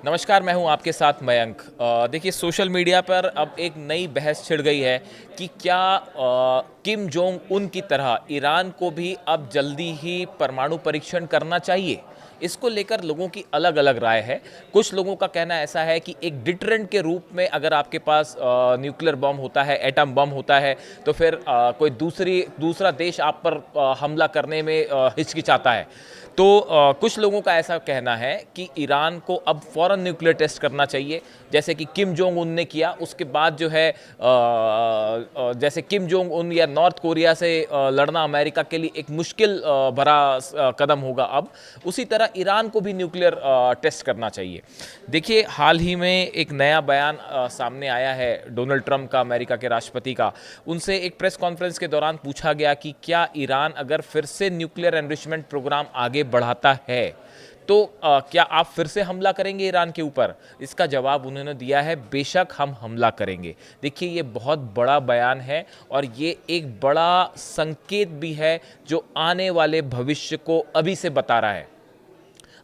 नमस्कार, मैं हूं आपके साथ मयंक। देखिए, सोशल मीडिया पर अब एक नई बहस छिड़ गई है कि क्या किम जोंग उन की तरह ईरान को भी अब जल्दी ही परमाणु परीक्षण करना चाहिए। इसको लेकर लोगों की अलग अलग राय है। कुछ लोगों का कहना ऐसा है कि एक डिटरेंट के रूप में अगर आपके पास न्यूक्लियर बम होता है, एटम बम होता है, तो फिर कोई दूसरा देश आप पर हमला करने में हिचकिचाता है। तो कुछ लोगों का ऐसा कहना है कि ईरान को अब फौरन न्यूक्लियर टेस्ट करना चाहिए, जैसे कि किम जोंग उन ने किया। उसके बाद जो है जैसे किम जोंग उन या नॉर्थ कोरिया से लड़ना अमेरिका के लिए एक मुश्किल भरा कदम होगा। अब उसी तरह ईरान को भी न्यूक्लियर टेस्ट करना चाहिए। देखिए, हाल ही में एक नया बयान सामने आया है डोनाल्ड ट्रंप का, अमेरिका के राष्ट्रपति का। उनसे एक प्रेस कॉन्फ्रेंस के दौरान पूछा गया कि क्या ईरान अगर फिर से न्यूक्लियर एनरिचमेंट प्रोग्राम आगे बढ़ाता है तो क्या आप फिर से हमला करेंगे ईरान के ऊपर। इसका जवाब उन्होंने दिया है, बेशक हम हमला करेंगे। देखिए, ये बहुत बड़ा बयान है और ये एक बड़ा संकेत भी है जो आने वाले भविष्य को अभी से बता रहा है।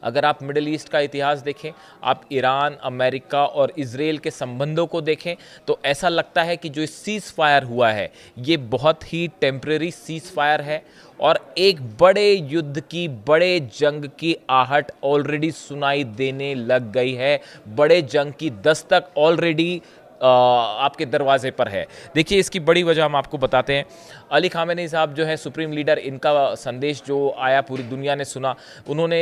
अगर आप मिडिल ईस्ट का इतिहास देखें, आप ईरान, अमेरिका और इजराइल के संबंधों को देखें, तो ऐसा लगता है कि जो सीज़ फायर हुआ है ये बहुत ही टेम्परेरी सीज़ फायर है और एक बड़े युद्ध की, बड़े जंग की आहट ऑलरेडी सुनाई देने लग गई है। बड़े जंग की दस्तक ऑलरेडी आपके दरवाजे पर है। देखिए, इसकी बड़ी वजह हम आपको बताते हैं। अली खामेनी साहब जो है सुप्रीम लीडर, इनका संदेश जो आया पूरी दुनिया ने सुना। उन्होंने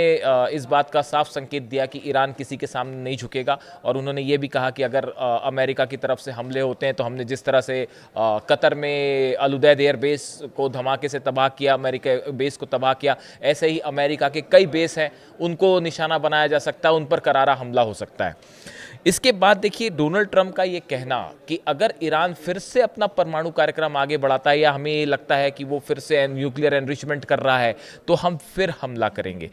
इस बात का साफ संकेत दिया कि ईरान किसी के सामने नहीं झुकेगा और उन्होंने ये भी कहा कि अगर अमेरिका की तरफ से हमले होते हैं तो हमने जिस तरह से कतर में अल उदैद एयर बेस को धमाके से तबाह किया, अमेरिका बेस को तबाह किया, ऐसे ही अमेरिका के कई बेस हैं, उनको निशाना बनाया जा सकता है, उन पर करारा हमला हो सकता है। इसके बाद देखिए, डोनाल्ड ट्रंप का ये कहना कि अगर ईरान फिर से अपना परमाणु कार्यक्रम आगे बढ़ाता है या हमें ये लगता है कि वो फिर से न्यूक्लियर एनरिचमेंट कर रहा है तो हम फिर हमला करेंगे।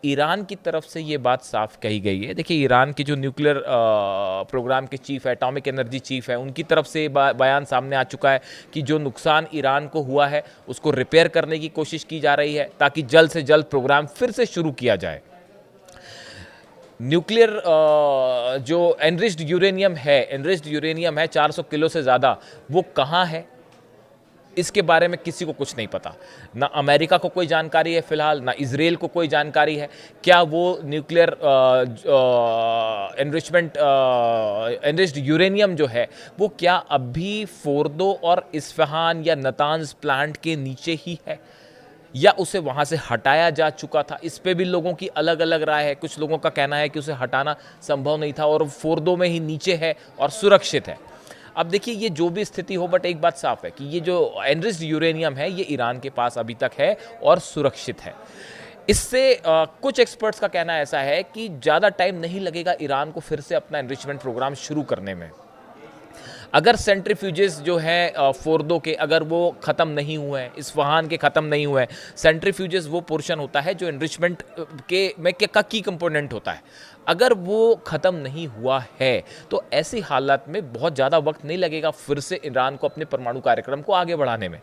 ईरान की तरफ से ये बात साफ कही गई है। देखिए, ईरान की जो न्यूक्लियर प्रोग्राम के चीफ है, एटॉमिक एनर्जी चीफ है, उनकी तरफ से बयान सामने आ चुका है कि जो नुकसान ईरान को हुआ है उसको रिपेयर करने की कोशिश की जा रही है ताकि जल्द से जल्द प्रोग्राम फिर से शुरू किया जाए। न्यूक्लियर जो एनरिच्ड यूरेनियम है 400 किलो से ज़्यादा, वो कहाँ है इसके बारे में किसी को कुछ नहीं पता। ना अमेरिका को कोई जानकारी है फिलहाल, ना इजराइल को कोई जानकारी है। क्या वो न्यूक्लियर एनरिच्ड यूरेनियम जो है वो क्या अभी फोर्दो और इस्फहान या नतांज प्लांट के नीचे ही है या उसे वहाँ से हटाया जा चुका था। इस पे भी लोगों की अलग अलग राय है। कुछ लोगों का कहना है कि उसे हटाना संभव नहीं था और फोर्दो में ही नीचे है और सुरक्षित है। अब देखिए, ये जो भी स्थिति हो, बट एक बात साफ है कि ये जो एनरिच्ड यूरेनियम है ये ईरान के पास अभी तक है और सुरक्षित है। इससे कुछ एक्सपर्ट्स का कहना ऐसा है कि ज़्यादा टाइम नहीं लगेगा ईरान को फिर से अपना एनरिचमेंट प्रोग्राम शुरू करने में। अगर सेंट्रीफ्यूजेस जो है फोर्दो के, अगर वो ख़त्म नहीं हुए हैं, इस्फहान के ख़त्म नहीं हुए हैं, सेंट्रीफ्यूजेस वो पोर्शन होता है जो एनरिचमेंट का की कंपोनेंट होता है, अगर वो ख़त्म नहीं हुआ है तो ऐसी हालत में बहुत ज़्यादा वक्त नहीं लगेगा फिर से ईरान को अपने परमाणु कार्यक्रम को आगे बढ़ाने में।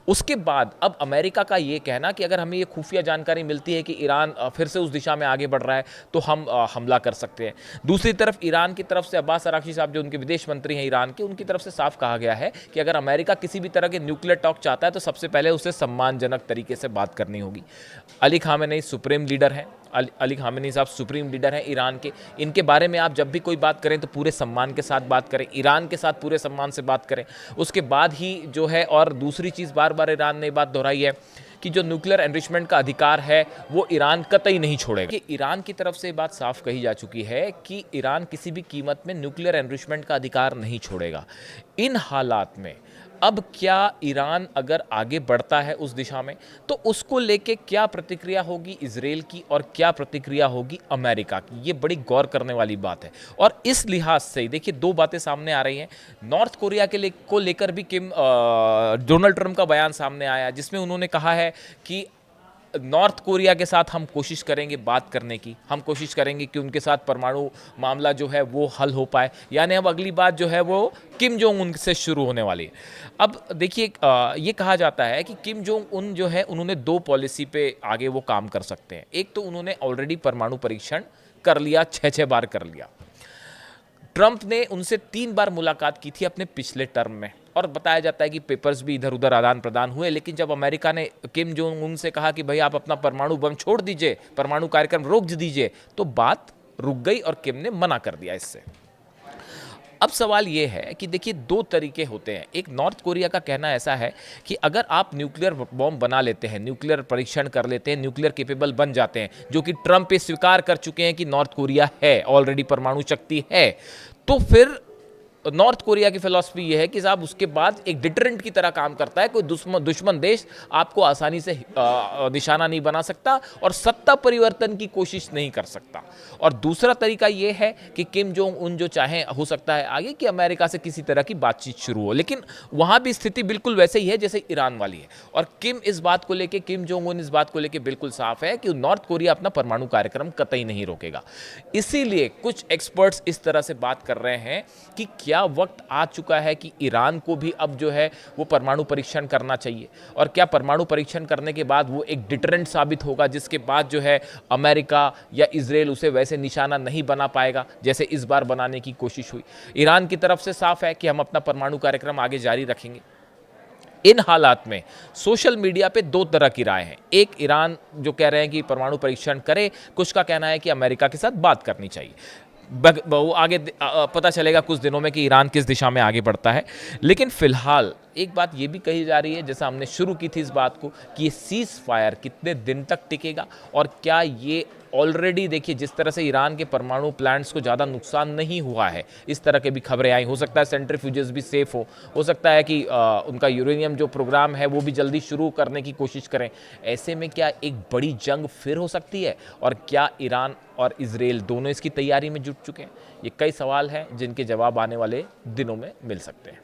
उसके बाद अब अमेरिका का ये कहना कि अगर हमें ये खुफिया जानकारी मिलती है कि ईरान फिर से उस दिशा में आगे बढ़ रहा है तो हम हमला कर सकते हैं। दूसरी तरफ ईरान की तरफ से अब्बास अराक्ची साहब जो उनके विदेश मंत्री हैं ईरान के, उनकी तरफ से साफ कहा गया है कि अगर अमेरिका किसी भी तरह के न्यूक्लियर टॉक चाहता है तो सबसे पहले उसे सम्मानजनक तरीके से बात करनी होगी। अली खामेनी सुप्रीम लीडर हैं, अली खामेनी साहब सुप्रीम लीडर हैं ईरान के। इनके बारे में आप जब भी कोई बात करें तो पूरे सम्मान के साथ बात करें, ईरान के साथ पूरे सम्मान से बात करें। उसके बाद ही जो है, और दूसरी चीज़ बार बार ईरान ने बात दोहराई है कि जो न्यूक्लियर एनरिचमेंट का अधिकार है वो ईरान कतई नहीं छोड़ेगा। कि ईरान की तरफ से बात साफ कही जा चुकी है कि ईरान किसी भी कीमत में न्यूक्लियर एनरिचमेंट का अधिकार नहीं छोड़ेगा। इन हालात में अब क्या ईरान अगर आगे बढ़ता है उस दिशा में तो उसको लेके क्या प्रतिक्रिया होगी इजराइल की और क्या प्रतिक्रिया होगी अमेरिका की, ये बड़ी गौर करने वाली बात है। और इस लिहाज से देखिए, दो बातें सामने आ रही हैं। नॉर्थ कोरिया को लेकर भी डोनाल्ड ट्रंप का बयान सामने आया जिसमें उन्होंने कहा है कि नॉर्थ कोरिया के साथ हम कोशिश करेंगे बात करने की, हम कोशिश करेंगे कि उनके साथ परमाणु मामला जो है वो हल हो पाए। यानी अब अगली बात जो है वो किम जोंग उन से शुरू होने वाली है। अब देखिए, ये कहा जाता है कि किम जोंग उन जो है उन्होंने दो पॉलिसी पे आगे वो काम कर सकते हैं। एक तो उन्होंने ऑलरेडी परमाणु परीक्षण कर लिया, 6 बार कर लिया। ट्रंप ने उनसे 3 बार मुलाकात की थी अपने पिछले टर्म में, और बताया जाता है कि पेपर्स भी इधर उधर आदान प्रदान हुए। लेकिन जब अमेरिका ने किम जोंग उन से कहा कि भाई आप अपना परमाणु बम छोड़ दीजिए, परमाणु कार्यक्रम रोक दीजिए, तो बात रुक गई और किम ने मना कर दिया इससे। अब सवाल ये है कि देखिए, 2 तरीके होते हैं। एक, नॉर्थ कोरिया का कहना ऐसा है कि अगर आप न्यूक्लियर बॉम्ब बना लेते हैं, न्यूक्लियर परीक्षण कर लेते हैं, न्यूक्लियर केपेबल बन जाते हैं, जो कि ट्रंप पे स्वीकार कर चुके हैं कि नॉर्थ कोरिया है, ऑलरेडी परमाणु शक्ति है, तो फिर नॉर्थ कोरिया की फिलॉसफी ये है कि साहब उसके बाद एक डिटरेंट की तरह काम करता है। कोई दुश्मन देश आपको आसानी से निशाना नहीं बना सकता और सत्ता परिवर्तन की कोशिश नहीं कर सकता। और दूसरा तरीका ये है कि किम जोंग उन जो चाहें, हो सकता है आगे कि अमेरिका से किसी तरह की बातचीत शुरू हो, लेकिन वहाँ भी स्थिति बिल्कुल वैसे ही है जैसे ईरान वाली है। और किम जोंग उन इस बात को लेकर बिल्कुल साफ है कि नॉर्थ कोरिया अपना परमाणु कार्यक्रम कतई नहीं रोकेगा। इसीलिए कुछ एक्सपर्ट्स इस तरह से बात कर रहे हैं कि क्या वक्त आ चुका है कि ईरान को भी अब जो है वो परमाणु परीक्षण करना चाहिए, और क्या परमाणु परीक्षण करने के बाद वो एक डिटरेंट साबित होगा, जिसके बाद जो है अमेरिका या इजराइल उसे वैसे निशाना नहीं बना पाएगा जैसे इस बार बनाने की कोशिश हुई। ईरान की तरफ से साफ है कि हम अपना परमाणु कार्यक्रम आगे जारी रखेंगे। इन हालात में सोशल मीडिया पे 2 तरह की राय हैं। एक, ईरान जो कह रहे हैं कि परमाणु परीक्षण करे, कुछ का कहना है कि अमेरिका के साथ बात करनी चाहिए। वो आगे पता चलेगा कुछ दिनों में कि ईरान किस दिशा में आगे बढ़ता है। लेकिन फिलहाल एक बात ये भी कही जा रही है, जैसा हमने शुरू की थी इस बात को, कि ये सीज फायर कितने दिन तक टिकेगा, और क्या ये ऑलरेडी, देखिए जिस तरह से ईरान के परमाणु प्लांट्स को ज़्यादा नुकसान नहीं हुआ है, इस तरह के भी खबरें आई। हो सकता है सेंट्रीफ्यूजेस भी सेफ हो सकता है कि उनका यूरेनियम जो प्रोग्राम है वो भी जल्दी शुरू करने की कोशिश करें। ऐसे में क्या एक बड़ी जंग फिर हो सकती है, और क्या ईरान और इजराइल दोनों इसकी तैयारी में जुट चुके हैं? ये कई सवाल हैं जिनके जवाब आने वाले दिनों में मिल सकते हैं।